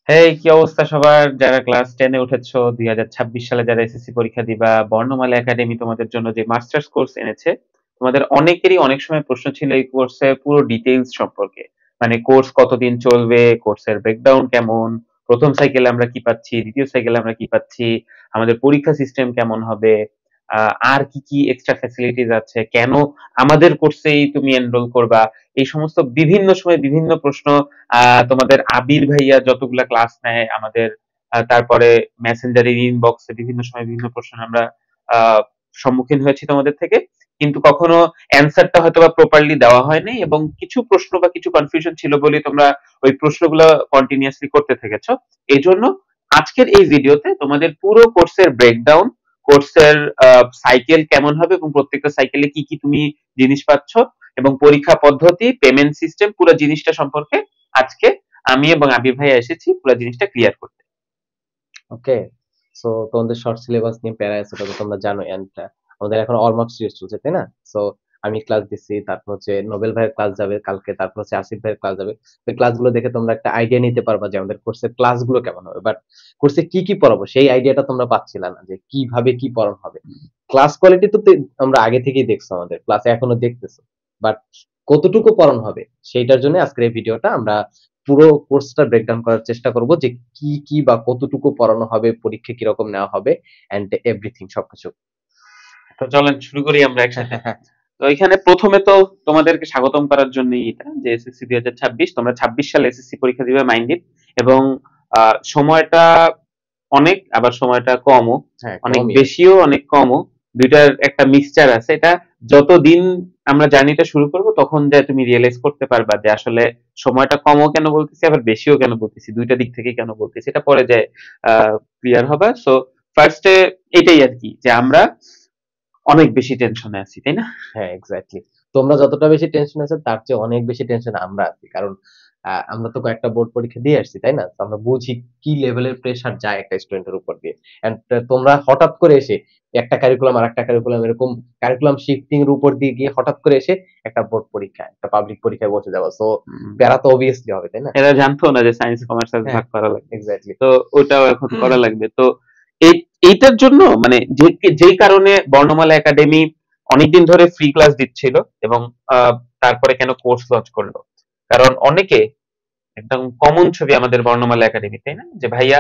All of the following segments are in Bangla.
হ্যাঁ, কি অবস্থা সবার? যারা ক্লাস 10 এ উঠেছো, 2026 সালে যারা এসএসসি পরীক্ষা দিবা, বর্ণমালা একাডেমি তোমাদের জন্য যে মাস্টার্স কোর্স এনেছে, তোমাদের অনেকেরই অনেক সময় প্রশ্ন ছিল এই কোর্সের পুরো ডিটেইলস সম্পর্কে। মানে কোর্স কতদিন চলবে, কোর্সের ব্রেকডাউন কেমন, প্রথম সাইকেলে আমরা কি পাচ্ছি, দ্বিতীয় সাইকেলে আমরা কি পাচ্ছি, আমাদের পরীক্ষা সিস্টেম কেমন হবে, আর কি কি এক্সট্রা ফ্যাসিলিটিস আছে, কেন আমাদের কোর্সেই তুমি এনরোল করবা, এই সমস্ত বিভিন্ন সময় বিভিন্ন প্রশ্ন তোমাদের আবির ভাইয়া যতগুলা ক্লাস নেয় আমাদের, তারপরে মেসেঞ্জারের ইনবক্সে বিভিন্ন সময় বিভিন্ন প্রশ্ন আমরা আহ, সম্মুখীন হয়েছি তোমাদের থেকে, কিন্তু কখনো অ্যান্সারটা হয়তো বা প্রপারলি দেওয়া হয়নি, এবং কিছু প্রশ্ন বা কিছু কনফিউশন ছিল বলে তোমরা ওই প্রশ্নগুলো কন্টিনিউয়াসলি করতে থেকেছো। এই জন্য আজকের এই ভিডিওতে তোমাদের পুরো কোর্সের ব্রেকডাউন, কোর্সের সাইকেল কেমন হবে এবং প্রত্যেকটা সাইকেলে কি কি তুমি জিনিস পাচ্ছ, এবং পরীক্ষা পদ্ধতি, পেমেন্ট সিস্টেম, পুরো জিনিসটা সম্পর্কে আজকে আমি এবং আবির ভাইয়া এসেছি পুরো জিনিসটা ক্লিয়ার করতে। ওকে। সো তোমাদের শর্ট সিলেবাস নিয়ে প্যারা আছে, এটা তো তোমরা জানো। এন্ড আমাদের এখন অলমোস্ট সিরিজ চলছে, তাই না? সো আমি ক্লাস দিচ্ছি, তারপর হচ্ছে নোবেল ভাইয়ের ক্লাস যাবে কালকে, তারপর হচ্ছে আসিফ ভাইয়ের ক্লাস যাবে। ওই ক্লাসগুলো দেখে তোমরা একটা আইডিয়া নিতে পারবা যে আমাদের কোর্সের ক্লাসগুলো কেমন হবে। বাট কোর্সে কি কি পড়াবো সেই আইডিয়াটা তোমরা পাচ্ছিলা না, যে কিভাবে কি পড়ানো হবে। ক্লাস কোয়ালিটি তো আমরা আগে থেকেই দেখছো, আমাদের ক্লাসে এখনো দেখতেছো। বাট কতটুকু পড়ানো হবে সেইটার জন্য আজকের এই ভিডিওটা। আমরা পুরো কোর্সটা ব্রেকডাউন করার চেষ্টা করব, যে কি কি বা কতটুকু পড়ানো হবে, পরীক্ষা কিরকম নেওয়া হবে, এন্ড এভরিথিং সবকিছু। তো চলেন শুরু করি আমরা একসাথে। তো এখানে প্রথমে তো তোমাদেরকে স্বাগতম করার জন্য এটা যে এসএসসি 2026, তোমরা 26 সালে এসএসসি পরীক্ষা দিবে মাইন্ডিট, এবং সময়টা অনেক, আবার সময়টা কমও, হ্যাঁ, অনেক কমই আছে। বেশিও অনেক কমও, দুইটার একটা মিক্সচার আছে। এটা যতদিন আমরা জার্নিটা শুরু করব তখন যে তুমি রিয়েলাইজ করতে পারবা যে আসলে সময়টা কমও কেন বলতেছি, আবার বেশিও কেন বলতেছি, দুইটা দিক থেকে কেন বলতেছি, এটা পরে যায় ক্লিয়ার হবে। সো ফার্স্টে এটাই আর কি, যে আমরা অনেক বেশি টেনশনে আছি, তাই না? হ্যাঁ, এক্স্যাক্টলি। তোমরা যতটা বেশি টেনশন আছে তার চেয়ে অনেক বেশি টেনশন আমরা আছি। কারণ আমরা তো কয়েকটা বোর্ড পরীক্ষা দিয়ে আসছি, তাই না? তো আমরা বুঝি কি লেভেলের প্রেশার যায় একটা স্টুডেন্টের উপর দিয়ে। এন্ড তোমরা হঠাৎ করে এসে একটা কারিকুলাম আর একটা কারিকুলাম, এরকম কারিকুলাম শিফটিং এর উপর দিয়ে গিয়ে হঠাৎ করে এসে একটা বোর্ড পরীক্ষা, একটা পাবলিক পরীক্ষায় বসে যাওয়া। সো উম, প্যারা তো অবভিয়াসলি হবে, তাই না? এরা জানতো না যে সায়েন্স কমার্স হ্যাঁ, ভাগ করা লাগবে, এক্স্যাক্টলি। তো ওটাও এখন করা লাগবে। তো এই এইটার জন্য মানে যেই কারণে বর্ণমালা একাডেমি অনেকদিন ধরে ফ্রি ক্লাস দিচ্ছিল, এবং তারপরে কেন কোর্স লঞ্চ করলো, কারণ অনেকে একদম কমন ছবি আমাদের বর্ণমালা একাডেমি, তাই না, যে ভাইয়া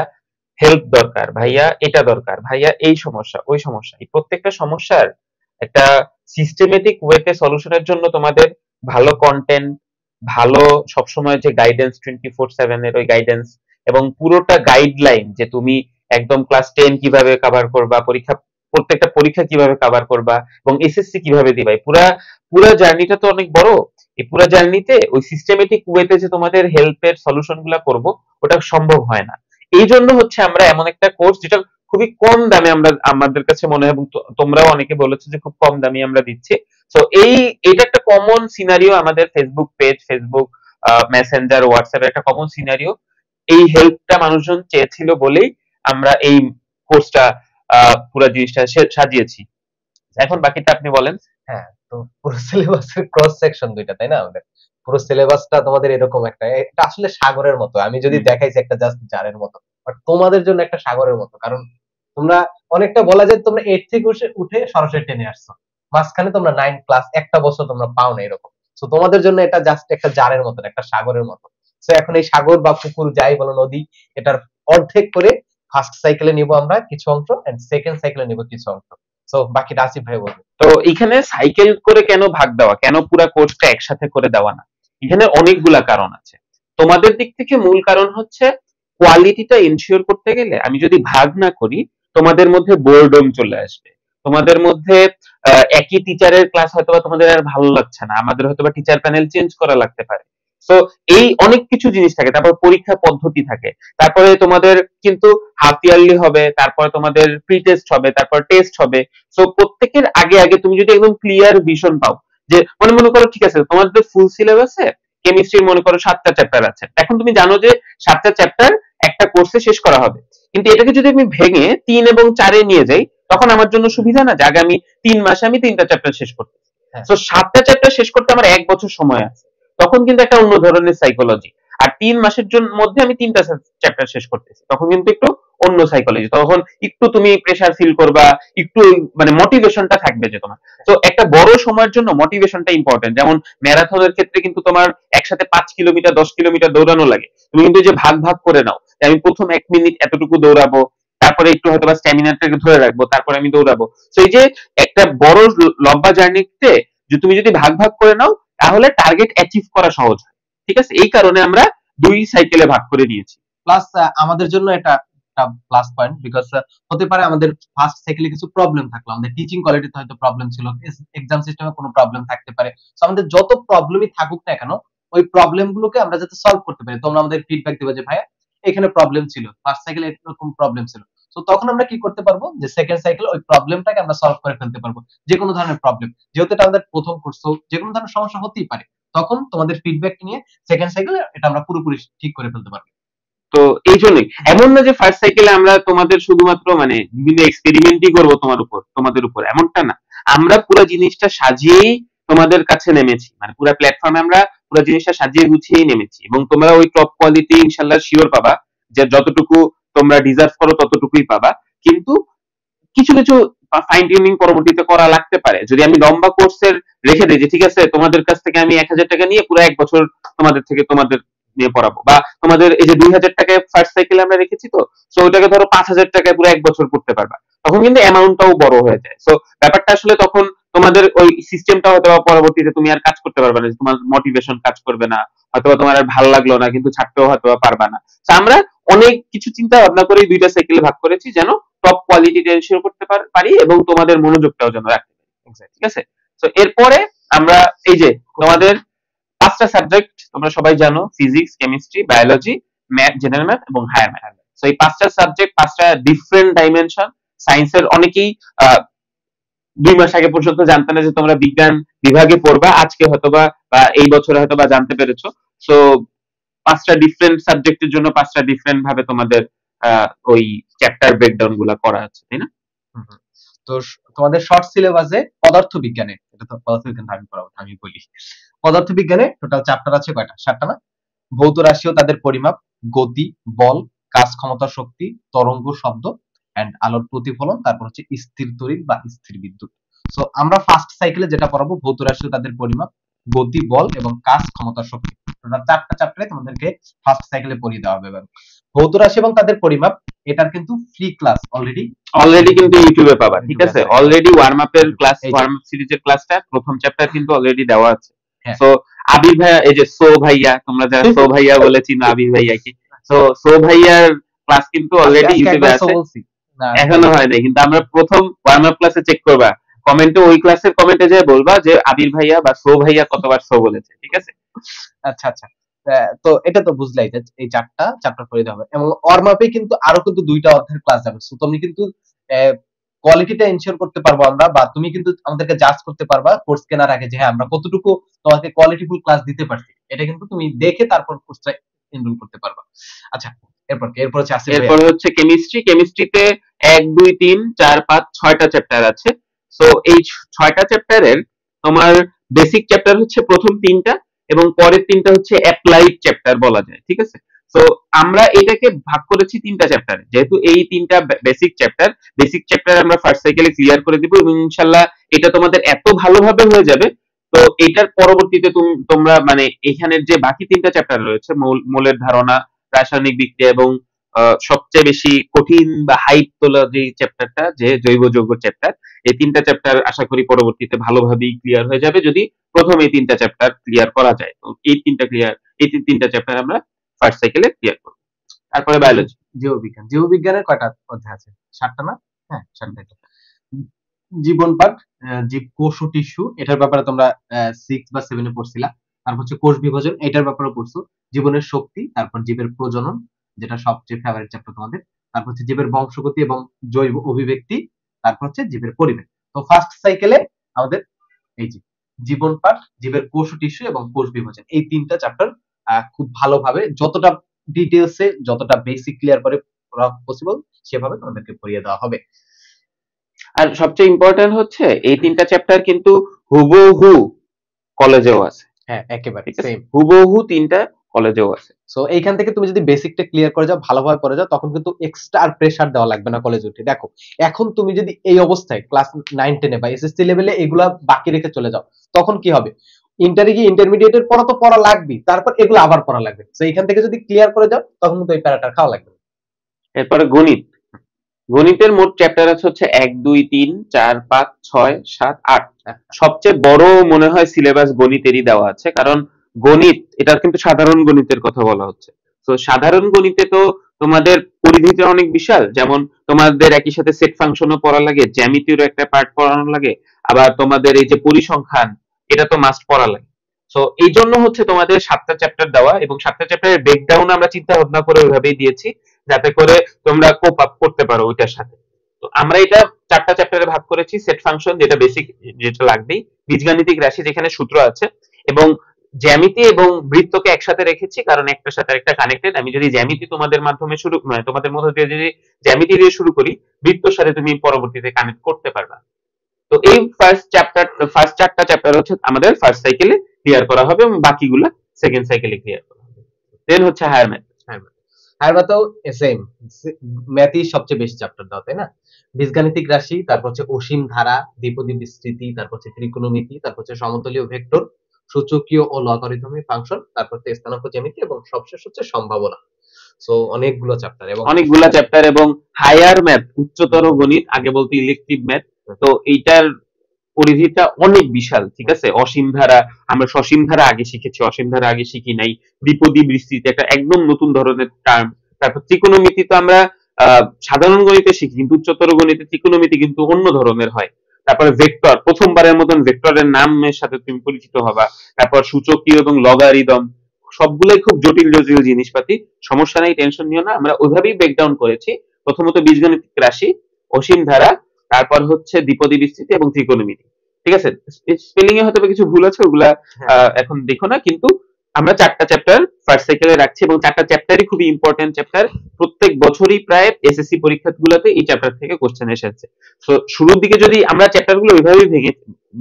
হেল্প দরকার, ভাইয়া এটা দরকার, ভাইয়া এই সমস্যা ওই সমস্যা, এই প্রত্যেকটা সমস্যার একটা সিস্টেমেটিক ওয়েতে সলিউশনের জন্য তোমাদের ভালো কন্টেন্ট, ভালো সবসময় যে গাইডেন্স 24/7 এর ওই গাইডেন্স, এবং পুরোটা গাইডলাইন যে তুমি একদম ক্লাস 10 কিভাবে কভার করবা, পরীক্ষা প্রত্যেকটা পরীক্ষা কিভাবে কভার করবা, এবং এসএসসি কিভাবে দিবা, এই পুরা পুরা জার্নিটা তো অনেক বড়। এই পুরো জার্নিতে ওই সিস্টেমেটিক ওয়েতে যে তোমাদের হেল্পের সলিউশন গুলা করবো, ওটা সম্ভব হয় না। এই জন্য হচ্ছে আমরা এমন একটা কোর্স যেটা খুবই কম দামে আমরা, আমাদের কাছে মনে হয়, এবং তোমরাও অনেকে বলেছো যে খুব কম দামে আমরা দিচ্ছি। তো এটা একটা কমন সিনারিও আমাদের Facebook page, Facebook Messenger, WhatsApp একটা কমন সিনারিও। এই হেল্পটা মানুষজন চেয়েছিল বলেই আমরা এই কোর্সটা পুরো জিনিসটা সাজিয়েছি। এখন বাকিটা আপনি বলেন। হ্যাঁ, তো পুরো সিলেবাসের ক্রস সেকশন দুইটা, তাই না? আমাদের পুরো সিলেবাসটা তোমাদের এরকম একটা, এটা আসলে সাগরের মতো। আমি যদি হুম। দেখাইছি একটা জাস্ট জারের মতো, বাট তোমাদের জন্য একটা সাগরের মতো। কারণ তোমরা অনেকটা বলা যায় তোমরা 8 থেকে উঠে উঠে সরাসরি 10 এ আসছো। মাঝখানে তোমরা 9 ক্লাস একটা বছর তোমরা পাও না এরকম। সো তোমাদের জন্য এটা জাস্ট একটা জারের মতো, একটা সাগরের মতো। সো এখন এই সাগর বা পুকুর যাই বলো, নদী, এটার অর্ধেক করে ফার্স্ট সাইকেলে নিব আমরা কিছু অংশ, এন্ড সেকেন্ড সাইকেলে নিব কিছু অংশ। সো বাকিটা আসিফ ভাই বলবে। তো এখানে সাইকেল করে কেন ভাগ দেওয়া, কেন পুরো কোর্সটা একসাথে করে দেওয়া না, এখানে অনেকগুলা কারণ আছে। তোমাদের দিক থেকে মূল কারণ হচ্ছে কোয়ালিটিটা এনশিওর করতে গেলে আমি যদি ভাগ না করি, তোমাদের মধ্যে বোরডম চলে আসবে, তোমাদের মধ্যে একই টিচারের ক্লাস হয়তোবা তোমাদের আর ভালো লাগছে না, আমাদের হয়তোবা টিচার প্যানেল চেঞ্জ করা লাগতে পারে। তো এই অনেক কিছু জিনিস থাকে, তারপর পরীক্ষা পদ্ধতি থাকে, তারপরে তোমাদের কিন্তু হাফ ইয়ারলি হবে, তারপরে তোমাদের প্রি টেস্ট হবে, তারপর টেস্ট হবে। সো প্রত্যেকের আগে আগে তুমি যদি একদম ক্লিয়ার ভিশন পাও, যে মনে মনে করো ঠিক আছে তোমাদের ফুল সিলেবাসে কেমিস্ট্রির মনে করো 7টা চ্যাপ্টার আছে, এখন তুমি জানো যে 7টা চ্যাপ্টার একটা কোর্সে শেষ করা হবে, কিন্তু এটাকে যদি আমি ভেঙে 3 এবং 4-এ নিয়ে যাই, তখন আমার জন্য সুবিধা না যে আগামী 3 মাসে আমি 3টা চ্যাপ্টার শেষ করতে। হ্যাঁ, তো 7টা চ্যাপ্টার শেষ করতে আমার 1 বছর সময় আছে, তখন কিন্তু একটা অন্য ধরনের সাইকোলজি। আর 3 মাসের জন্য মধ্যে আমি 3টা চ্যাপ্টার শেষ করতেছি, তখন কিন্তু একটু অন্য সাইকোলজি, তখন একটু তুমি প্রেসার ফিল করবা, একটু মানে মোটিভেশনটা থাকবে যে তোমার। তো একটা বড় সময়ের জন্য মোটিভেশনটা ইম্পর্টেন্ট। যেমন ম্যারাথনের ক্ষেত্রে কিন্তু তোমার একসাথে 5 কিলোমিটার 10 কিলোমিটার দৌড়ানো লাগে, তুমি কিন্তু যে ভাগ ভাগ করে নাও, যে আমি প্রথম 1 মিনিট এতটুকু দৌড়াবো, তারপরে একটু হয়তো বা স্ট্যামিনাটাকে ধরে রাখবো, তারপরে আমি দৌড়াবো। তো এই যে একটা বড় লম্বা জার্নিতে যে তুমি যদি ভাগ ভাগ করে নাও, তাহলে টার্গেট অ্যাচিভ করা সহজ হয়। ঠিক আছে, এই কারণে আমরা 2 সাইকেলে ভাগ করে নিয়েছি। প্লাস আমাদের জন্য এটা একটা প্লাস পয়েন্ট, বিকজ হতে পারে আমাদের ফার্স্ট সাইকেলে কিছু প্রবলেম থাকলো, আমাদের টিচিং কোয়ালিটিতে হয়তো প্রবলেম ছিল, এক্সাম সিস্টেমে কোনো প্রবলেম থাকতে পারে। সো আমাদের যত প্রবলেমই থাকুক না কেন, ওই প্রবলেম গুলোকে আমরা যাতে সলভ করতে পারি, তোমরা আমাদের ফিডব্যাক দিবে যে ভাইয়া এখানে প্রবলেম ছিল, ফার্স্ট সাইকেলে এরকম প্রবলেম ছিল। তো তখন আমরা কি করতে পারবো, যে সেকেন্ড সাইকেলে ওই প্রবলেমটাকে আমরা সলভ করে ফেলতে পারবো, যে কোনো ধরনের প্রবলেম, যেহেতু এটা আমাদের প্রথম কোর্স, যে কোনো ধরনের সমস্যা হতেই পারে, তখন তোমাদের ফিডব্যাক নিয়ে সেকেন্ড সাইকেলে এটা আমরা পুরোপুরি ঠিক করে ফেলতে পারবো। তো এই জন্যই এমন না যে ফার্স্ট সাইকেলে আমরা তোমাদের শুধুমাত্র মানে বিভিন্ন এক্সপেরিমেন্টই করবো তোমাদের উপর, এমনটা না। আমরা পুরো জিনিসটা সাজিয়েই তোমাদের কাছে নেমেছি, মানে পুরো প্ল্যাটফর্মে আমরা পুরো জিনিসটা সাজিয়ে গুছিয়েই নেমেছি, এবং তোমরা ওই টপ কোয়ালিটি ইনশাল্লাহ শিওর পাবা, যে যতটুকু তোমরা ডিজার্ভ করো ততটুকুই পাবা। কিন্তু কিছু কিছু ফাইন টিউনিং পরবর্তীতে করা লাগতে পারে। যদি আমি লম্বা কোর্সের রেখে দিই যে ঠিক আছে তোমাদের কাছ থেকে আমি 1,000 টাকা নিয়ে পুরো 1 বছর তোমাদের নিয়ে পড়াবো, বা তোমাদের এই যে 2,000 টাকায় ফার্স্ট সাইকেলে আমরা রেখেছি, তো সো ওইটাকে ধরো 5,000 টাকায় পুরো 1 বছর পড়তে পারবা, তখন কিন্তু অ্যামাউন্টটাও বড় হয়ে যায়। সো ব্যাপারটা আসলে তখন তোমাদের ওই সিস্টেমটা হয়তো পরবর্তীতে তুমি আর কাজ করতে পারবে না, তোমার মোটিভেশন কাজ করবে না, হয়তো তোমার আর ভালো লাগলো না, কিন্তু ছাড়তেও হয়তো পারবা না। তো আমরা অনেক কিছু চিন্তা ভাবনা করে 2টা সাইকেলে ভাগ করেছি, যেন টপ কোয়ালিটিটা এনশিওর করতে পারি এবং তোমাদের মনোযোগটাও যেন রাখতে পারি। ঠিক আছে, তো এরপরে আমরা এই যে তোমাদের 5টা সাবজেক্ট তোমরা সবাই জানো, physics, chemistry, biology, math, general math এবং হায়ার ম্যাথ। তো এই 5টা সাবজেক্ট 5টা ডিফারেন্ট ডাইমেনশন। সায়েন্সের অনেকেই 2 মাস আগে পর্যন্ত জানতে না যে তোমরা বিজ্ঞান বিভাগে পড়বা, আজকে হয়তোবা বা এই বছরে হয়তোবা জানতে পেরেছো। সো 5টা ডিফারেন্ট সাবজেক্টের জন্য 5টা ডিফারেন্ট ভাবে তোমাদের ওই চ্যাপ্টার ব্রেকডাউন গুলা করা আছে, তাই না? তো তোমাদের শর্ট সিলেবাসে পদার্থ বিজ্ঞানে, এটা তো পদার্থ বিজ্ঞান আমি পড়াবো, আমি বলি পদার্থ বিজ্ঞানে টোটাল চ্যাপ্টার আছে কয়টা? 7টা না? ভৌত রাশি ও তাদের পরিমাপ, গতি, বল, কাজ, ক্ষমতা, শক্তি, তরঙ্গ, শব্দ এন্ড আলোর প্রতিফলন, তারপর হচ্ছে স্থির তড়িৎ বা স্থির বিদ্যুৎ। সো আমরা ফার্স্ট সাইকেলে যেটা পড়াবো, ভৌত রাশি ও তাদের পরিমাপ, গতি, বল এবং কাজ, ক্ষমতা, শক্তি। টোটাল 4টা চ্যাপ্টারে তোমাদেরকে ফার্স্ট সাইকেলে পড়িয়ে দেওয়া হবে। ভৌত রাশি এবং তাদের পরিমাপ, এটার কিন্তু ফ্রি ক্লাস অলরেডি কিন্তু ইউটিউবে পাবা। ঠিক আছে, অলরেডি ওয়ার্ম আপের ক্লাস, ওয়ার্ম আপ সিরিজের ক্লাসটা প্রথম চ্যাপ্টার কিন্তু অলরেডি দেওয়া আছে। সো আবির ভাইয়া, এই যে সো ভাইয়া, তোমরা যারা সো ভাইয়া বলে চিনো আবির ভাইয়া কি, সো ভাইয়ার ক্লাস কিন্তু অলরেডি ইউটিউবে আছে, এখনো হয় নাই, কিন্তু আমরা প্রথম ওয়ার্ম আপ ক্লাসে চেক করবা, কমেন্টে ওই ক্লাসের কমেন্টে যে বলবা যে আবির ভাইয়া বা সো ভাইয়া কতবার সো বলেছে। ঠিক আছে, আচ্ছা আচ্ছা, তো এটা তো বুঝলাই যে এই 4টা চ্যাপ্টার পড়ে দেওয়া হবে, এবং ওয়ার্ম আপে কিন্তু আরো কিন্তু 2টা অধ্যায়ের ক্লাস যাবে। সো তুমি কিন্তু কোয়ালিটিটা এনশিওর করতে পারবো আমরা, বা তুমি কিন্তু আমাদেরকে জাজ করতে পারবা কোর্স কেনার আগে, যে হ্যাঁ আমরা কতটুকু তোমাকে কোয়ালিটিফুল ক্লাস দিতে পারছি, এটা কিন্তু তুমি দেখে তারপর কোর্সটা এনরোল করতে পারবা। আচ্ছা, এরপর হচ্ছে আসিফ ভাইয়া। এরপর হচ্ছে কেমিস্ট্রিতে 1 2 3 4 5 6টা চ্যাপ্টার আছে। সো এই 6টা চ্যাপ্টারের তোমার বেসিক চ্যাপ্টার হচ্ছে প্রথম 3টা, এবং পরের 3টা হচ্ছে অ্যাপ্লাইড চ্যাপ্টার বলা যায়। ঠিক আছে, তো আমরা এটাকে ভাগ করেছি 3টা চ্যাপ্টারে, যেহেতু এই 3টা বেসিক চ্যাপ্টার আমরা ফার্স্ট সাইকেলে ক্লিয়ার করে দিব, এবং ইনশাআল্লাহ এটা তোমাদের এত ভালোভাবে হয়ে যাবে। তো এটার পরবর্তীতে তোমরা মানে এখানের যে বাকি 3টা চ্যাপ্টার রয়েছে, মৌলের ধারণা, রাসায়নিক বিক্রিয়া এবং সবচেয়ে বেশি কঠিন বা হাইপ তোলা যে চ্যাপ্টারটা, যে জৈব যৌগ চ্যাপ্টার, এই 3টা চ্যাপ্টার আশা করি পরবর্তীতে ভালোভাবেই ক্লিয়ার হয়ে যাবে, যদি প্রথম এই 3টা চ্যাপ্টার ক্লিয়ার করা যায়। তো এই 3টা চ্যাপ্টার আমরা ফার্স্ট সাইকেলে ক্লিয়ার করব। তারপরে বায়োলজি, জীববিজ্ঞানের কয়টা অধ্যায় আছে? 7টা না? হ্যাঁ 7টা। জীবন পাঠ, জীব কোষ ও টিস্যু, এটার ব্যাপারে তোমরা 6 বা 7 এ পড়ছিলা। তারপর হচ্ছে কোষ বিভাজন, এটার ব্যাপারে পড়ছো। জীবনের শক্তি, তারপর জীবের প্রজনন, যেটা সবচেয়ে ফেভারিট চ্যাপ্টার তোমাদের। তারপর হচ্ছে জীবের বংশগতি এবং জৈব অভিব্যক্তি, তারপর হচ্ছে জীবের পরিবেশ। তো ফার্স্ট সাইকেলে আমাদের এই যে জীবন পাঠ, জীবের কোষ ও টিস্যু এবং কোষ বিভাজন, এই 3টা চ্যাপ্টার খুব ভালোভাবে, যতটা ডিটেইলসে, যতটা বেসিক ক্লিয়ার করে পসিবল, সেভাবে তোমাদেরকে পড়িয়ে দেওয়া হবে। আর সবচেয়ে ইম্পর্টেন্ট হচ্ছে এই 3টা চ্যাপ্টার কিন্তু হুবহু কলেজেও আছে। হ্যাঁ একেবারে সেম হুবহু 3টা কলেজেও আছে। সো এইখান থেকে তুমি যদি বেসিকটা ক্লিয়ার করে যাও, ভালোভাবে পড়ে যাও, তখন কিন্তু এক্সট্রা আর প্রেসার দেওয়া লাগবে না কলেজে উঠে। দেখো এখন তুমি যদি এই অবস্থায় ক্লাস 9-10 বা এসএসসি লেভেলে এগুলা বাকি রেখে চলে যাও, তখন কি হবে? ইন্টারে গিয়ে ইন্টারমিডিয়েটের পড়া তো পড়া লাগবেই, তারপর এগুলো আবার পড়া লাগবে। তো এইখান থেকে যদি ক্লিয়ার করে যাও, তখন কিন্তু এই প্যারাটা খাওয়া লাগবে না। এরপরে গণিত। গণিতের মোট চ্যাপ্টার আছে হচ্ছে 1, 2, 3, 4, 5, 6, 7, 8। সবচেয়ে বড় মনে হয় সিলেবাস গণিতেরই দেওয়া আছে, কারণ গণিত এটা কিন্তু সাধারণ গণিতের কথা বলা হচ্ছে। তো সাধারণ গণিতে তো তোমাদের পরিধিটা অনেক বিশাল, যেমন তোমাদের একই সাথে সেট ফাংশনও পড়া লাগে, জ্যামিতিরও একটা পার্ট পড়ানো লাগে, আবার তোমাদের এই যে পরিসংখ্যান এটা তো মাস্ট পড়া লাগে। তো এই জন্য হচ্ছে তোমাদের 7টা চ্যাপ্টার দেওয়া, এবং 7টা চ্যাপ্টারের ব্রেকডাউন আমরা চিন্তা ভাবনা করে ওইভাবেই দিয়েছি, যাতে করে তোমরা কোপ আপ করতে পারো ওইটার সাথে। তো আমরা এটা 4টা চ্যাপ্টারে ভাগ করেছি। সেট ফাংশন যেটা বেসিক, যেটা লাগবেই, বীজগাণিতিক রাশি যেখানে সূত্র আছে, এবং জ্যামিতি এবং বৃত্তকে একসাথে রেখেছি কারণ একটার সাথে আরেকটা কানেক্টেড। আমি যদি জ্যামিতি তোমাদের মাধ্যমে শুরু, মানে তোমাদের মধ্যে দিয়ে যদি জ্যামিতি দিয়ে শুরু করি, বৃত্তর সাথে তুমি পরবর্তীতে কানেক্ট করতে পারবা। তো এই ফার্স্ট 4টা চ্যাপ্টার হচ্ছে আমাদের ফার্স্ট সাইকেলে ক্লিয়ার করা হবে, এবং বাকিগুলো সেকেন্ড সাইকেলে ক্লিয়ার করা হবে। দেন হচ্ছে হায়ার ম্যাথ। হায়ার ম্যাথও সেম, ম্যাথই সবচেয়ে বেশি চ্যাপ্টার দাও, তাই না? বীজগাণিতিক রাশি, তারপর হচ্ছে অসীম ধারা, দ্বিপদী বিস্তৃতি, তারপর হচ্ছে ত্রিকোণমিতি, তারপর হচ্ছে সমতলীয় ভেক্টর, সূচকীয় ও লগারিদমিক ফাংশন, তারপর হচ্ছে স্থানাঙ্ক জ্যামিতি, এবং সবশেষ হচ্ছে সম্ভাবনা। সো অনেকগুলো চ্যাপ্টার এবং হায়ার ম্যাথ, উচ্চতর গণিত, আগে বলতে ইলেকট্রিভ ম্যাথ। তো এইটার পরিধিটা অনেক বিশাল, ঠিক আছে? অসীম ধারা, আমরা সসীম ধারা আগে শিখেছি, অসীম ধারা আগে শিখি নাই। দ্বিপদী বিস্তৃতি একটা একদম নতুন ধরনের টার্ম। তারপর ত্রিকোণমিতি তো আমরা সাধারণ গণিতে শিখি, কিন্তু উচ্চতর গণিতে ত্রিকোণমিতি কিন্তু অন্য ধরনের হয়। তারপরে ভেক্টর, প্রথমবারের মতন ভেক্টরের নামের সাথে তুমি পরিচিত হবা। তারপর সূচকীয় এবং লগারিদম, সবগুলোই খুব জটিল জটিল জিনিসপাতি। সমস্যা নাই, টেনশন নিও না, আমরা ওইভাবেই ব্রেকডাউন করেছি। প্রথমত বীজগণিতিক রাশি, অসীম ধারা, তারপর হচ্ছে দ্বিপদী বিস্তৃতি এবং ত্রিকোণমিতি। ঠিক আছে? স্পেলিং এ হয়তো কিছু ভুল আছে, ওগুলা এখন দেখো না, কিন্তু আমরা 4টা চ্যাপ্টার ফার্স্ট সাইকেলে রাখছি, এবং 4টা চ্যাপ্টারই খুবই ইম্পর্টেন্ট চ্যাপ্টার। প্রত্যেক বছরই প্রায় এসএসসি পরীক্ষাগুলোতে এই চ্যাপ্টার থেকে কোশ্চেন এসেছে। তো শুরুর দিকে যদি আমরা চ্যাপ্টারগুলো ওইভাবেই ভেঙে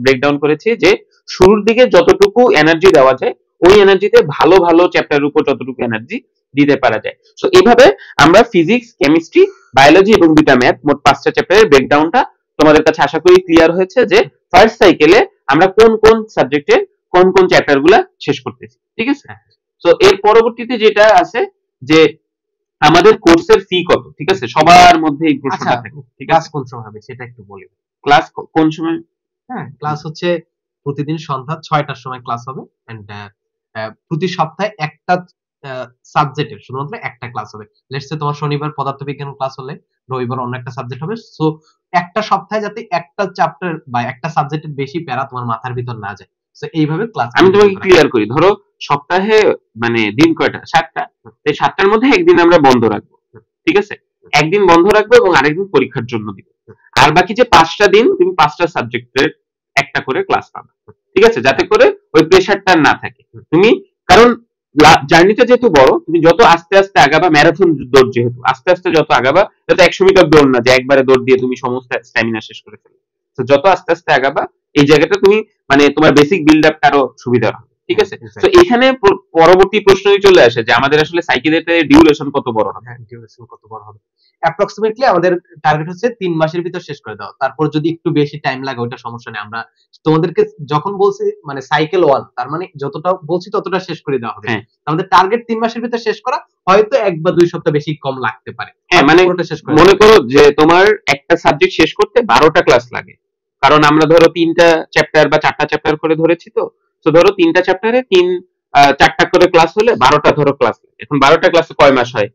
ব্রেকডাউন করেছি যে শুরুর দিকে যতটুকু এনার্জি দেওয়া যায়, ওই এনার্জিতে ভালো ভালো চ্যাপ্টারের উপর যতটুকু এনার্জি দিতে পারা যায়। তো এইভাবে আমরা ফিজিক্স, কেমিস্ট্রি, বায়োলজি এবং 2টা ম্যাথ, মোট 5টা চ্যাপ্টারের ব্রেকডাউনটা তোমাদের কাছে আশা করি ক্লিয়ার হয়েছে, যে ফার্স্ট সাইকেলে আমরা কোন কোন সাবজেক্টে কোন কোন চ্যাপ্টার গুলা শেষ করতেছি। ঠিক আছে? তো এর পরবর্তীতে যেটা আছে যে আমাদের কোর্সের ফি কত, ঠিক আছে? সবার মধ্যে এই প্রশ্নটা থাকে। ঠিক আছে, কোন সময় হবে সেটা একটু বলি। ক্লাস কোন সময়? হ্যাঁ, ক্লাস হচ্ছে প্রতিদিন সন্ধ্যা 6টার সময় ক্লাস হবে, এন্ড প্রতি সপ্তাহে একটা সাবজেক্টের শুধুমাত্র একটা ক্লাস হবে। লেটস সে তোমার শনিবার পদার্থবিজ্ঞান ক্লাস হলে রবিবার অন্য একটা সাবজেক্ট হবে। সো একটা সপ্তাহে যাতে একটা চ্যাপ্টার বা একটা সাবজেক্টের বেশি প্যারা তোমার মাথার ভিতর না যায়, সো এইভাবে ক্লাস। আমি তোমাকে ক্লিয়ার করি, ধরো সপ্তাহে মানে দিন কয়টা? 7টা। এই 7টার মধ্যে একদিন আমরা বন্ধ রাখবো, ঠিক আছে? একদিন বন্ধ রাখবো এবং আরেকদিন পরীক্ষার জন্য দিব। আর বাকি যে 5টা দিন তুমি 5টা সাবজেক্টের একটা করে ক্লাস পাবে, ঠিক আছে? যাতে করে ওই প্রেশারটা না থাকে। তুমি, কারণ জার্নিটা যেহেতু বড়, তুমি যত আস্তে আস্তে আগাবা, ম্যারাথন দৌড় যেহেতু, আস্তে আস্তে যত আগাবা, যত 100 মিটার দৌড় না যে একবারে দৌড় দিয়ে তুমি সমস্ত স্ট্যামিনা শেষ করে ফেলবে। তো যত আস্তে আস্তে আগাবা, এই জায়গাটা তুমি মানে তোমার বেসিক বিল্ড আপ আরো সুবিধা হবে, ঠিক আছে? তো এখানে পরবর্তী প্রশ্নই চলে আসে যে আমাদের আসলে সাইকেলের ডিউরেশন কত বড় হবে? ডিউরেশন কত বড় হবে? অ্যাপ্রক্সিমেটলি আমাদের টার্গেট হচ্ছে 3 মাসের ভিতর শেষ করে দাও। তারপর যদি একটু বেশি টাইম লাগে ওটা সমস্যা নেই। আমরা তোমাদেরকে যখন বলছি মানে সাইকেল 1, তার মানে যতটা বলছি ততটা শেষ করে দেওয়া হবে। আমাদের টার্গেট 3 মাসের ভিতর শেষ করা, হয়তো 1 বা 2 সপ্তাহ বেশি কম লাগতে পারে। হ্যাঁ, মানে মনে করো যে তোমার একটা সাবজেক্ট শেষ করতে 12টা ক্লাস লাগে, কারণ আমরা ধরো 3টা চ্যাপ্টার বা 4টা চ্যাপ্টার করে ধরেছি। তো ধরো 3টা চ্যাপ্টারে 4টা করে ক্লাস হলে 12টা ধরো ক্লাস। এখন 12টা ক্লাসে কয় মাস হয়?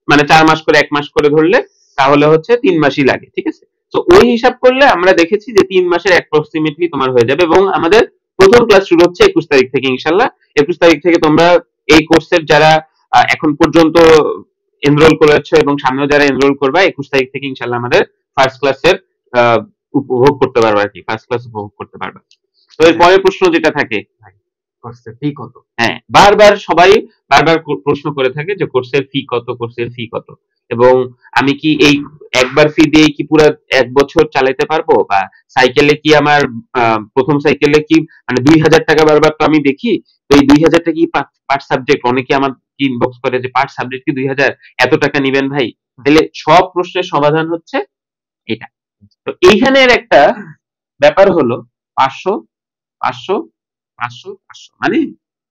মানে 4 মাস করে 1 মাস করে ধরলে তাহলে হচ্ছে 3 মাসই লাগে, ঠিক আছে? তো ওই হিসাব করলে আমরা দেখেছি যে 3 মাসের অ্যাপ্রক্সিমেটলি তোমার হয়ে যাবে, এবং আমাদের প্রথম ক্লাস শুরু হচ্ছে 21 তারিখ থেকে ইনশাআল্লাহ। 21 তারিখ থেকে তোমরা এই কোর্সের যারা এখন পর্যন্ত এনরোল করেছো এবং সামনেও যারা এনরোল করবে, 21 তারিখ থেকে ইনশাআল্লাহ আমাদের ফার্স্ট ক্লাসের উপভোগ করতে পারবে, আর কি ফার্স্ট ক্লাস উপভোগ করতে পারবে। তো এর পরের প্রশ্ন যেটা থাকে, কোর্সের ফি কত? হ্যাঁ, বারবার সবাই বারবার প্রশ্ন করে থাকে যে কোর্সের ফি কত, কোর্সের ফি কত। এবং আমি কি এই একবার ফি দিয়ে কি পুরো 1 বছর চালাতে পারবো, বা সাইকেলে কি আমার প্রথম সাইকেলে কি মানে 2,000 টাকা বারবার তো আমি দেখি, তো এই 2,000 টাকা কি পার সাবজেক্ট, অনেকে আমার কি ইনবক্স করে যে পার সাবজেক্ট কি 2,000, এত টাকা নিবেন ভাই? তাহলে সব প্রশ্নের সমাধান হচ্ছে এটা। তো এইখানের একটা ব্যাপার হলো 500 500 500 500 মানে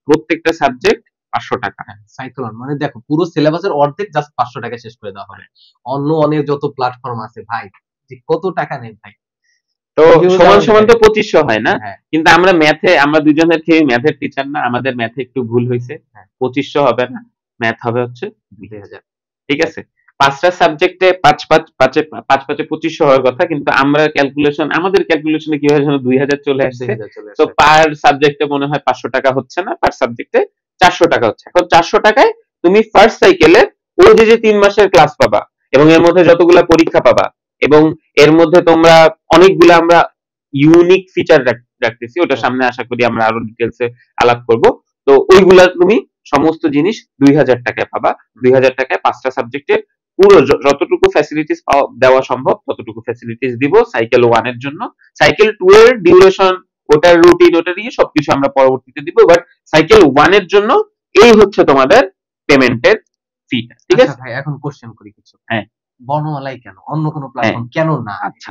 প্রত্যেকটা সাবজেক্ট 500 টাকা। সাইক্লোন মানে দেখো পুরো সিলেবাসের অর্ধেক জাস্ট 500 টাকা শেষ করে দেওয়া হবে। অন্য অনেক যত প্ল্যাটফর্ম আছে ভাই, যে কত টাকা নেই ভাই। তো Huge সমান amount সমান তো টাকা। 2500 হয় না? হ্যাঁ কিন্তু আমরা ম্যাথে, আমরা দুজনের থেকে ম্যাথের টিচার না, আমাদের ম্যাথে একটু ভুল হয়েছে। হ্যাঁ 2500 হবে না, ম্যাথ হবে হচ্ছে 2000। 2000। ঠিক আছে, পাঁচটা সাবজেক্টে পাঁচ পাঁচে 2500 হওয়ার কথা, কিন্তু আমরা ক্যালকুলেশন, আমাদের ক্যালকুলেশনে কি হয় যেন 2000 চলে আসছে। 2000 চলে তো আসছে। পার সাবজেক্টে মনে হয় 500 টাকা হচ্ছে না, পার সাবজেক্টে 400 টাকা হচ্ছে। এখন 400 টাকায় তুমি ফার্স্ট সাইকেলে ওই যে 3 মাসের ক্লাস পাবা, এবং এর মধ্যে যতগুলা পরীক্ষা পাবা, এবং এর মধ্যে তোমরা অনেকগুলা আমরা ইউনিক ফিচার রাখতেছি, ওটা সামনে আশা করি আমরা আরো ডিটেলসে আলাপ করব। তো ওইগুলা তুমি সমস্ত জিনিস 2,000 টাকায় পাবা। 2,000 টাকায় পাঁচটা সাবজেক্টের পুরো যতটুকু ফ্যাসিলিটিস দেওয়া সম্ভব ততটুকু ফ্যাসিলিটিস দিব সাইকেল 1 এর জন্য। সাইকেল 2 এর ডিউরেশন, ওটার রুটিন, ওটা দিয়ে সবকিছু আমরা পরবর্তীতে দিব, বাট সাইকেল 1 এর জন্য এই হচ্ছে তোমাদের পেমেন্টের ফিটা। ঠিক আচ্ছা আছে? ভাই এখন কোশ্চেন করি কিছু। হ্যাঁ বর্ণমালাই কেন, অন্য কোনো হ্যাঁ প্ল্যাটফর্ম কেন না? আচ্ছা,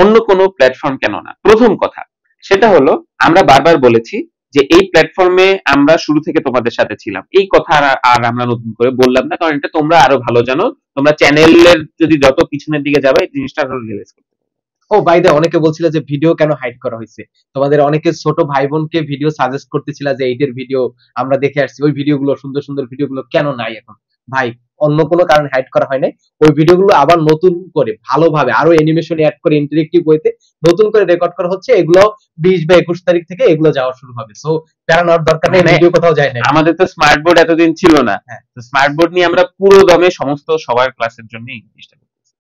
অন্য কোনো প্ল্যাটফর্ম কেন না? প্রথম কথা সেটা হলো, আমরা বারবার বলেছি যে এই প্ল্যাটফর্মে আমরা শুরু থেকে তোমাদের সাথে ছিলাম, এই কথা আর আমরা নতুন করে বললাম না, কারণ এটা তোমরা আরো ভালো জানো। তোমরা চ্যানেলের যদি যত পিছনের দিকে যাবে এই জিনিসটা আরো রিয়েলাইজ করতে পারবে। ও বাই দ্য অনেকে বলছিল যে ভিডিও কেন হাইড করা হয়েছে, তোমাদের অনেকে ছোট ভাই বোনকে ভিডিও সাজেস্ট করতেছিল যে এইটার ভিডিও আমরা দেখে আসছি, ওই ভিডিওগুলো সুন্দর সুন্দর ভিডিওগুলো কেন নাই এখন? ভাই অন্য কোনো কারণে হাইড করা হয় নাই, ওই ভিডিওগুলো আবার নতুন করে ভালোভাবে আরো অ্যানিমেশন অ্যাড করে ইন্টারেক্টিভ ওয়েতে নতুন করে রেকর্ড করা হচ্ছে। এগুলো 20 বা 21 তারিখ থেকে এগুলো যাওয়া শুরু হবে। সো প্যারা নেওয়ার দরকার নেই, মানে ভিডিও কোথাও যায় না। আমাদের তো স্মার্ট বোর্ড এতদিন ছিল না, হ্যাঁ তো স্মার্ট বোর্ড নিয়ে আমরা পুরো দমে সমস্ত সবার ক্লাসের জন্য এই জিনিসটা করতেছি।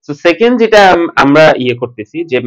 তো সেকেন্ড যেটা আমরা ইয়ে করতেছি যে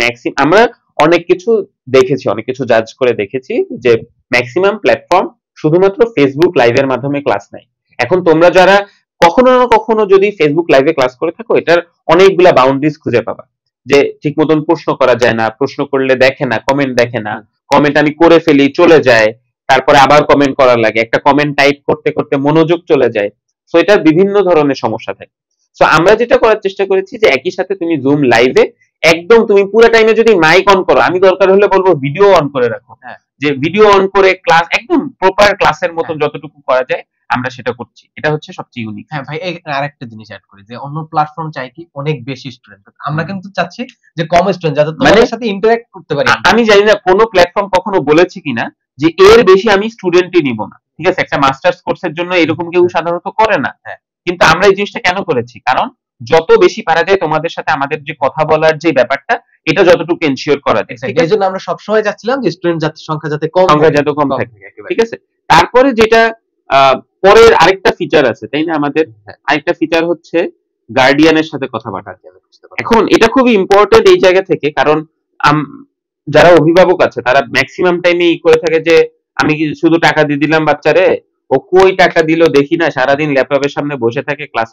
আমরা অনেক কিছু দেখেছি, অনেক কিছু জাজ করে দেখেছি যে ম্যাক্সিমাম প্ল্যাটফর্ম শুধুমাত্র ফেসবুক লাইভের মাধ্যমে ক্লাস নেয়। এখন তোমরা যারা কখনো না কখনো যদি ফেসবুক লাইভে ক্লাস করে থাকো, এটার অনেকগুলা বাউন্ডারিজ খুঁজে পাবা, যে ঠিক মতন প্রশ্ন করা যায় না, প্রশ্ন করলে দেখে না, কমেন্ট দেখে না, কমেন্ট আমি করে ফেলি চলে যায়, তারপরে আবার কমেন্ট করা লাগে, একটা কমেন্ট টাইপ করতে করতে মনোযোগ চলে যায়। সো এটার বিভিন্ন ধরনের সমস্যা থাকে। সো আমরা যেটা করার চেষ্টা করেছি যে একই সাথে তুমি জুম লাইভে একদম তুমি পুরো টাইমে যদি মাইক অন করো, আমি দরকার হলে বলবো ভিডিও অন করে রাখো, হ্যাঁ যে ভিডিও অন করে ক্লাস একদম প্রপার ক্লাসের মতন যতটুকু করা যায় আমরা সেটা করছি। এটা হচ্ছে সবচেয়ে ইউনিক। হ্যাঁ ভাই আরেকটা জিনিস অ্যাড করি যে অন্য প্ল্যাটফর্ম চাই কি অনেক বেশি স্টুডেন্ট, আমরা কিন্তু চাচ্ছি যে কম স্টুডেন্ট যাতে মানে তোমাদের সাথে ইন্টারঅ্যাক্ট করতে পারি আমরা। আমি জানি না কোনো প্ল্যাটফর্ম কখনো বলেছে কিনা যে এর বেশি আমি স্টুডেন্টই নিব না। ঠিক আছে, একটা মাস্টার্স কোর্সের জন্য এরকম কেউ সাধারণত করে না। হ্যাঁ কিন্তু আমরা এই জিনিসটা কেন করেছি, কারণ যত বেশি পারা যায় তোমাদের সাথে আমাদের যে কথা বলার যে ব্যাপারটা, এটা যতটুকু এনশিওর করা যায়। ঠিক এই আছে, জন্য আমরা সবসময় চাচ্ছিলাম যে স্টুডেন্ট সংখ্যা যাতে কম সংখ্যা থাকে, যত কম থাকে। একেবারে। ঠিক আছে, তারপরে যেটা পরের আরেকটা ফিচার আছে তাই না আমাদের, হ্যাঁ আরেকটা ফিচার হচ্ছে গার্ডিয়ানের সাথে কথাবার্তা। গার্জিয়ানের বুঝতে পারলাম। এখন এটা খুবই ইম্পর্টেন্ট এই জায়গা থেকে, কারণ যারা অভিভাবক আছে তারা ম্যাক্সিমাম টাইমে ই করে থাকে যে আমি কি শুধু টাকা দিয়ে দিলাম বাচ্চারে, ও কই টাকা দিল দেখি না, সারাদিন ল্যাপটপের সামনে বসে থাকে, ক্লাস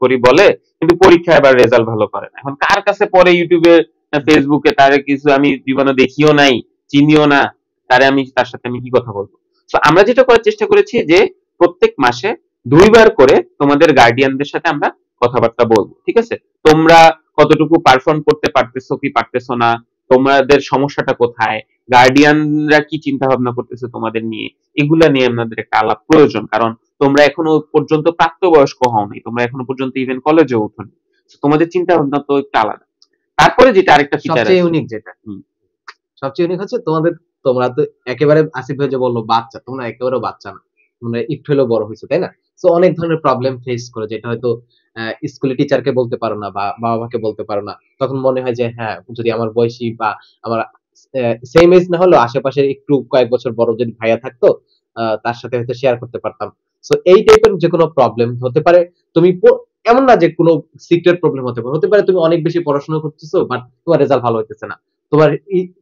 করি বলে, কিন্তু পরীক্ষায় আবার রেজাল্ট ভালো করে না। এখন কার কাছে পরে ইউটিউবে না ফেসবুকে তারে কিছু আমি জীবনে দেখিও নাই, চিনিও না, তার সাথে আমি কি কথা বলবো? তো আমরা যেটা করার চেষ্টা করেছি যে প্রত্যেক মাসে 2বার করে তোমাদের গার্ডিয়ানদের সাথে আমরা কথাবার্তা বলবো। ঠিক আছে, তোমরা কতটুকু পারফর্ম করতে পারতেছো কি পারতেছো না, তোমাদের সমস্যাটা কোথায়, গার্ডিয়ানরা কি চিন্তা ভাবনা করতেছে তোমাদের নিয়ে, এগুলা নিয়ে আমাদের একটা আলাপ প্রয়োজন। কারণ তোমরা এখনো পর্যন্ত প্রাপ্তবয়স্ক হওনি, তোমরা এখনো পর্যন্ত ইভেন কলেজে ওঠোনি, তোমাদের চিন্তা ভাবনা তো একটু আলাদা। তারপরে যেটা আরেকটা ফিচার সবচেয়ে আছে, ইউনিক যেটা, সবচেয়ে ইউনিক হচ্ছে তোমরা তো একেবারে আসিফ ভাই যে বললো বাচ্চা, তোমরা একেবারে বাচ্চা না, তোমরা একটু হলেও বড় হয়েছো তাই না? তো অনেক ধরনের প্রবলেম ফেস করে যেটা হয়তো স্কুলে টিচারকে বলতে পারো না বা বাবা মাকে বলতে পারো না। তখন মনে হয় যে হ্যাঁ যদি আমার বয়সী বা আমার সেম এজ না হলেও আশেপাশে একটু কয়েক বছর বড় যদি ভাইয়া থাকতো, তার সাথে হয়তো শেয়ার করতে পারতাম। সো এই টাইপের যে কোনো প্রবলেম হতে পারে, তুমি এমন না যে কোনো সিক্রেট প্রবলেম হতে পারে তুমি অনেক বেশি পড়াশোনা করতেছো বাট তোমার রেজাল্ট ভালো হইতেছে না, তোমার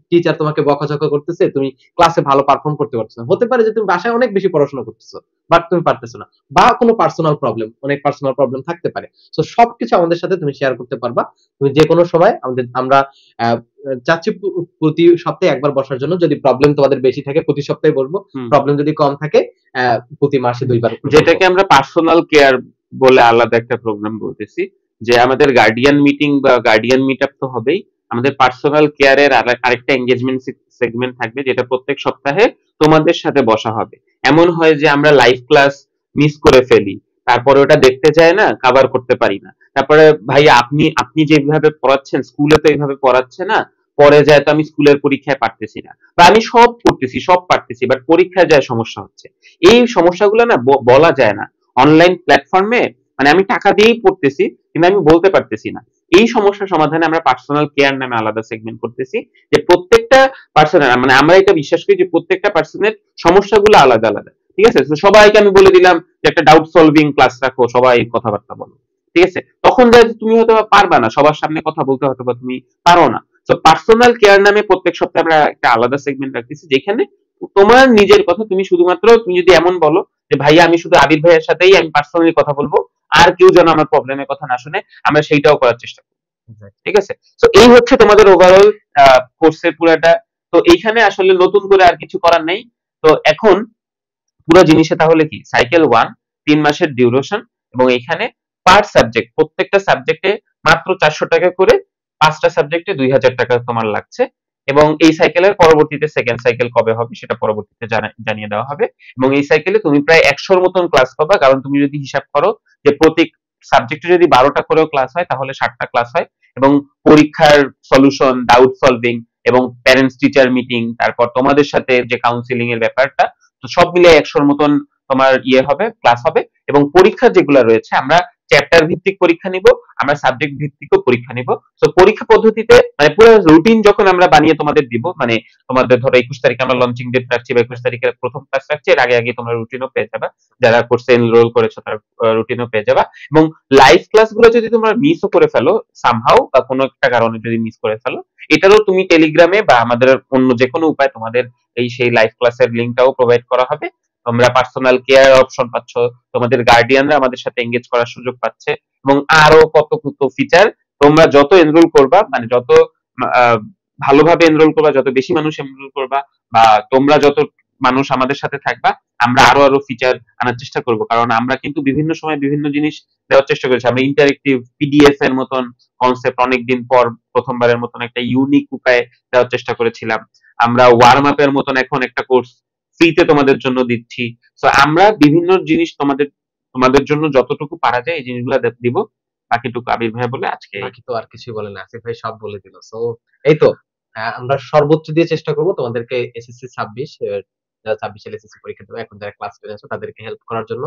টিচার তোমাকে বকাঝকা করতেছে, তুমি ক্লাসে ভালো পারফর্ম করতে পারছো না। হতে পারে যে তুমি বাসায় অনেক বেশি পড়াশোনা করতেছো বাট তুমি পারতেছো না, বা কোনো পার্সোনাল প্রবলেম, অনেক পার্সোনাল প্রবলেম থাকতে পারে। তো সবকিছু আমাদের সাথে তুমি শেয়ার করতে পারবা। তুমি যে কোনো সময় আমরা আহ, চাচ্ছি প্রতি সপ্তাহে একবার বসার জন্য। যদি প্রবলেম তোমাদের বেশি থাকে প্রতি সপ্তাহে বলবো, প্রবলেম যদি কম থাকে প্রতি মাসে 2বার করে যেটাকে আমরা পার্সোনাল কেয়ার বলে আলাদা একটা প্রোগ্রাম বলতেছি, যে আমাদের গার্ডিয়ান মিটিং বা গার্ডিয়ান মিট আপ তো হবেই, আমাদের পার্সোনাল কেয়ারের আরেকটা এঙ্গেজমেন্ট সেগমেন্ট থাকবে, যেটা প্রত্যেক সপ্তাহে তোমাদের সাথে বসা হবে। এমন হয় যে আমরা লাইভ ক্লাস মিস করে ফেলি, তারপরে ওটা দেখতে চাই না, কভার করতে পারি না। তারপরে ভাই আপনি আপনি যেভাবে পড়াচ্ছেন স্কুলে তো এইভাবে পড়াচ্ছে না, পরে যায় তো আমি স্কুলের পরীক্ষায় পারতেছি না, বা আমি সব করতেছি সব পারতেছি বাট পরীক্ষায় যায় সমস্যা হচ্ছে। এই সমস্যাগুলো না বলা যায় না অনলাইন প্ল্যাটফর্মে, মানে আমি টাকা দিয়েই পড়তেছি কিন্তু আমি বলতে পারতেছি না। এই সমস্যা সমাধানে আমরা পার্সোনাল কেয়ার নামে আলাদা সেগমেন্ট করতেছি, যে প্রত্যেকটা পার্সনের, মানে আমরা এটা বিশ্বাস করি যে প্রত্যেকটা পার্সনের সমস্যাগুলো আলাদা আলাদা। ঠিক আছে, তো সবাইকে আমি বলে দিলাম যে একটা ডাউট সলভিং ক্লাস রাখো, সবাই কথাবার্তা বলো। ঠিক আছে, তখন যায় তুমি হয়তো পারবা না, সবার সামনে কথা বলতে হয়তো বা তুমি পারো না। তো পার্সোনাল কেয়ার নামে প্রত্যেক সপ্তাহে আমরা একটা আলাদা সেগমেন্ট রাখতেছি, যেখানে তোমার নিজের কথা তুমি শুধুমাত্র, তুমি যদি এমন বলো যে ভাইয়া আমি শুধু আবির ভাইয়ের সাথেই আমি পার্সোনালি কথা বলবো, আর কেউ যেন আমার প্রবলেমের কথা না শুনে, আমরা সেইটাও করার চেষ্টা করি। ঠিক আছে, তো এই হচ্ছে তোমাদের ওভারঅল কোর্সের পুরাটা। তো এইখানে আসলে নতুন করে আর কিছু করার নেই। তো এখন পুরো জিনিসে তাহলে কি, সাইকেল 1 3 মাসের ডিউরেশন, এবং এখানে পার সাবজেক্ট প্রত্যেকটা সাবজেক্টে মাত্র 400 টাকা করে, 5টা সাবজেক্টে 2000 টাকা তোমার লাগছে। এবং এই সাইকেলের পরবর্তীতে সেকেন্ড সাইকেল কবে হবে সেটা পরবর্তীতে জানিয়ে দেওয়া হবে। এবং এই সাইকেলে তুমি প্রায় 100-র মতন ক্লাস পাবা, কারণ তুমি যদি হিসাব করো যে প্রতি সাবজেক্টে যদি 12টা করেও ক্লাস হয় তাহলে 60টা ক্লাস হয়। এবং পরীক্ষার সলিউশন, ডাউট সলভিং, এবং প্যারেন্টস টিচার মিটিং, তারপর তোমাদের সাথে যে কাউন্সিলিং এর ব্যাপারটা, তো সব মিলে 100-র মতন তোমার হবে, ক্লাস হবে। এবং পরীক্ষা যেগুলো রয়েছে, আমরা চ্যাপ্টার ভিত্তিক পরীক্ষা নিব, আমরা সাবজেক্ট ভিত্তিকও পরীক্ষা নিব। তো পরীক্ষা পদ্ধতিতে মানে পুরো রুটিন যখন আমরা বানিয়ে তোমাদের দিব, মানে তোমাদের ধরো 21 তারিখে আমরা লঞ্চিং ডেট রাখছি বা 21 তারিখের প্রথম ক্লাস রাখছি, এর আগে আগে তোমরা রুটিনও পেয়ে যাবা, যারা কোর্সে এনরোল করেছো তারা রুটিনও পেয়ে যাবা। এবং লাইভ ক্লাসগুলো যদি তোমরা মিসও করে ফেলো সামহাউ, বা কোনো একটা কারণে যদি মিস করে ফেলো, এটারও তুমি টেলিগ্রামে বা আমাদের অন্য যে কোনো উপায় তোমাদের এই সেই লাইভ ক্লাসের লিঙ্কটাও প্রোভাইড করা হবে। তোমরা পার্সোনাল কেয়ার অপশন পাচ্ছ, তোমাদের গার্ডিয়ানরা আমাদের সাথে এঙ্গেজ করার সুযোগ পাচ্ছে, এবং আরো কত কত ফিচার। তোমরা যত এনরোল করবা, মানে যত আহ, ভালোভাবে এনরোল করবা, যত বেশি মানুষ এনরোল করবা, বা তোমরা যত মানুষ আমাদের সাথে থাকবা, আমরা আরো আরো ফিচার আনার চেষ্টা করব। কারণ আমরা কিন্তু বিভিন্ন সময় বিভিন্ন জিনিস দেওয়ার চেষ্টা করেছি। আমরা ইন্টারেক্টিভ পিডিএফ এর মতন কনসেপ্ট অনেকদিন পর প্রথমবারের মতন একটা ইউনিক উপায়ে দেওয়ার চেষ্টা করেছিলাম। আমরা ওয়ার্ম আপের মতন এখন একটা কোর্স ফ্রিতে তোমাদের জন্য দিচ্ছি। তো আমরা বিভিন্ন জিনিস তোমাদের তোমাদের জন্য যতটুকু পারা যায় এই জিনিসগুলো দিব। বাকিটুকু আবির ভাই বলে আজকে বাকি তো আর কিছুই বলে না, আসিফ ভাই সব বলে দিল। সো এই তো, আমরা সর্বোচ্চ দিয়ে চেষ্টা করব তোমাদেরকে এসএসসি 26 যারা 26 সালে এসএসসি পরীক্ষা দেবে, এখন যারা ক্লাস 10 আছে তাদেরকে হেল্প করার জন্য।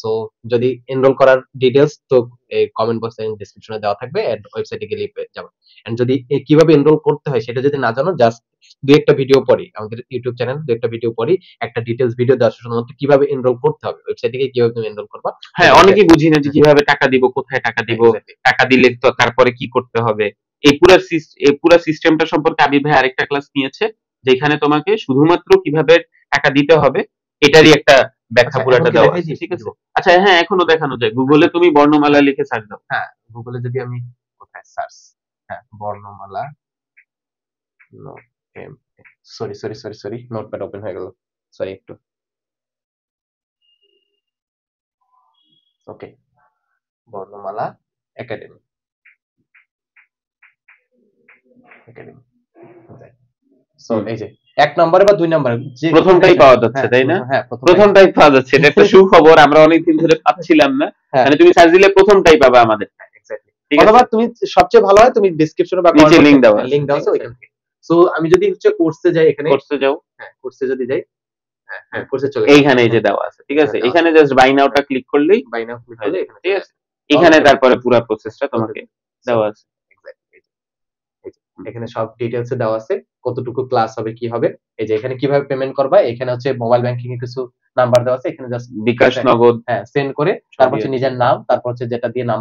সো যদি এনরোল করার ডিটেলস তো এই কমেন্ট বক্সে ডেসক্রিপশনে দেওয়া থাকবে, এন্ড ওয়েবসাইটে গেলে পেয়ে যাবে। এন্ড যদি কিভাবে এনরোল করতে হয় সেটা যদি না জানো, জাস্ট দুই একটা ভিডিও পড়ি, আমাদের ইউটিউব চ্যানেল দুই একটা ভিডিও পড়ি, একটা ডিটেলস ভিডিও দেওয়া আছে শুধুমাত্র কিভাবে এনরোল করতে হবে, ওয়েবসাইটে গিয়ে কিভাবে তুমি এনরোল করবা। হ্যাঁ, অনেকেই বুঝি না যে কিভাবে টাকা দিব, কোথায় টাকা দিব, এক্স্যাক্টলি। টাকা দিলে তো তারপরে কি করতে হবে। এই পুরো সিস্টেমটা সম্পর্কে আবির ভাই আরেকটা ক্লাস নিয়েছে, যেখানে তোমাকে শুধুমাত্র কিভাবে টাকা দিতে হবে এটারই একটা ব্যাখ্যা আচ্ছা, এখন পুরাটা কি দেওয়া দেখাই আছে। দিই ঠিক আছে, ভিডিও? আচ্ছা হ্যাঁ, এখনো দেখানো যায়, গুগলে তুমি বর্ণমালা লিখে সার্চ দাও। হ্যাঁ, গুগলে যদি আমি কোথায় সার্চ, হ্যাঁ বর্ণমালা, sorry sorry sorry sorry, notepad open হয়ে গেল, সরি একটু। ওকে, বর্ণমালা একাডেমি, একাডেমি। সো এই যে 1 নম্বরে বা 2 নম্বরে যে প্রথমটাই পাওয়া যাচ্ছে, তাই না? হ্যাঁ প্রথমটাই পাওয়া যাচ্ছে, এটা একটা সুখবর, আমরা অনেকদিন ধরে পাচ্ছিলাম না। হ্যাঁ মানে তুমি সার্চ দিলে প্রথমটাই পাবে আমাদের। এক্স্যাক্টলি। ঠিক অথবা আছে, তুমি সবচেয়ে ভালো হয় তুমি ডেসক্রিপশনে বা নিচে কমেন্ট লিংক বক্সে দেওয়া আছে। লিংক দেওয়া আছে ওইখান থেকে। সো আমি যদি হচ্ছে কোর্সে যাই, এখানে কোর্সে যাও, হ্যাঁ কোর্সে যদি যাই, হ্যাঁ হ্যাঁ কোর্সে চলে যাই, এইখানে এই যে দেওয়া আছে। ঠিক আছে, এখানে দেওয়া এখানে আছে, জাস্ট বাই নাওটা ক্লিক করলেই বাই নাও ক্লিক হয়ে করলে যাবে। এখানে ঠিক চলে আছে, আসবে। এখানে তারপরে পুরো প্রসেসটা তোমাকে দেওয়া আছে। এখানে সব ডিটেইলস দেওয়া আছে, কতটুকু ক্লাস হবে কি হবে। এই যে এখানে কিভাবে পেমেন্ট করবা, এখানে হচ্ছে মোবাইল ব্যাংকিং এর কিছু নাম্বার দেওয়া আছে, এখানে জাস্ট বিকাশ, নগদ, হ্যাঁ সেন্ড করে তারপর হচ্ছে নিজের নাম, তারপর হচ্ছে যেটা দিয়ে নাম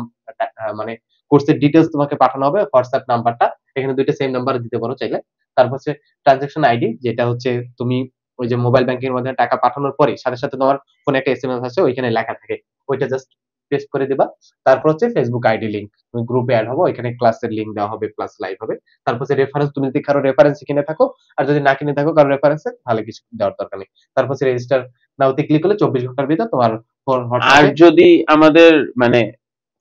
মানে কোর্সের ডিটেলস তোমাকে পাঠানো হবে, হোয়াটসঅ্যাপ নাম্বারটা এখানে দুইটা সেম নাম্বার দিতে পারো চাইলে। তারপর হচ্ছে ট্রানজাকশন আইডি, যেটা হচ্ছে তুমি ওই যে মোবাইল ব্যাংকিং এর মাধ্যমে টাকা পাঠানোর পরে সাথে সাথে তোমার ফোনে একটা এসএমএস আসে, ওইখানে লেখা থাকে, ওইটা জাস্ট পেস্ট করে দিবা। তারপর হচ্ছে ফেসবুক আইডি লিংক, তুমি গ্রুপে অ্যাড হবো, এখানে ক্লাসের লিংক দেওয়া হবে প্লাস লাইভ হবে। তারপর হচ্ছে রেফারেন্স, তুমি যদি কারো রেফারেন্স কিনে থাকো, আর যদি না কিনে থাকো কারো রেফারেন্সে, তাহলে কিছু দেওয়ার দরকার নেই। তারপর হচ্ছে রেজিস্টার নাওতে ক্লিক করলে 24 ঘন্টার ভিতর তোমার ফোন আর হোয়াটসঅ্যাপে। যদি আমাদের মানে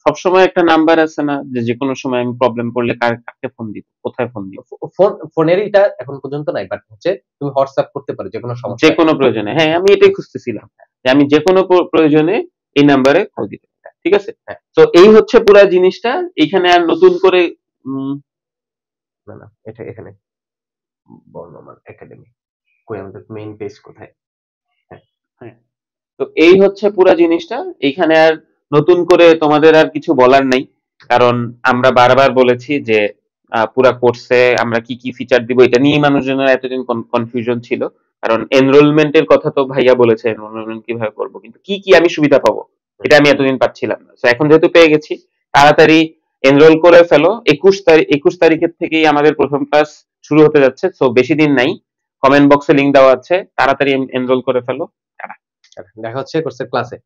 সবসময় একটা নাম্বার আছে না, যে যে কোনো সময় আমি প্রবলেম পড়লে কাকে ফোন দিব, কোথায় ফোন দিব? ফোনের এটা এখন পর্যন্ত নাই, বাট হচ্ছে তুমি হোয়াটসঅ্যাপ করতে পারো যে কোনো যে সমস্যায়। কোনো প্রয়োজনে, হ্যাঁ আমি এটাই খুঁজতেছিলাম, যে আমি যে কোনো প্রয়োজনে এই নাম্বারে কল দিতে পারি। ঠিক আছে, হ্যাঁ, তো এই হচ্ছে পুরা জিনিসটা। এখানে আর নতুন করে না না, এটা এখানে বর্ণমাল একাডেমি, কই আমাদের মেইন পেজ কোথায়? হ্যাঁ, হ্যাঁ, তো এই হচ্ছে পুরা জিনিসটা। এইখানে আর নতুন করে তোমাদের আর কিছু বলার নাই, কারণ আমরা বারবার বলেছি যে পুরা কোর্সে আমরা কি কি ফিচার দিব, এটা নিয়ে মানুষজনের এতদিন কনফিউশন ছিল। কারণ এনরোলমেন্টের কথা তো ভাইয়া বলেছে, এনরোলমেন্ট কিভাবে করবো, কিন্তু কি কি আমি সুবিধা পাবো এটা আমি এতদিন পাচ্ছিলাম না। তো এখন যেহেতু পেয়ে গেছি, তাড়াতাড়ি এনরোল করে ফেলো। 21 তারিখের থেকেই আমাদের প্রথম ক্লাস শুরু হতে যাচ্ছে, তো বেশি দিন নাই। কমেন্ট বক্সে লিংক দেওয়া আছে, তাড়াতাড়ি এনরোল করে ফেলো। দেখা হচ্ছে কোর্সের ক্লাসে।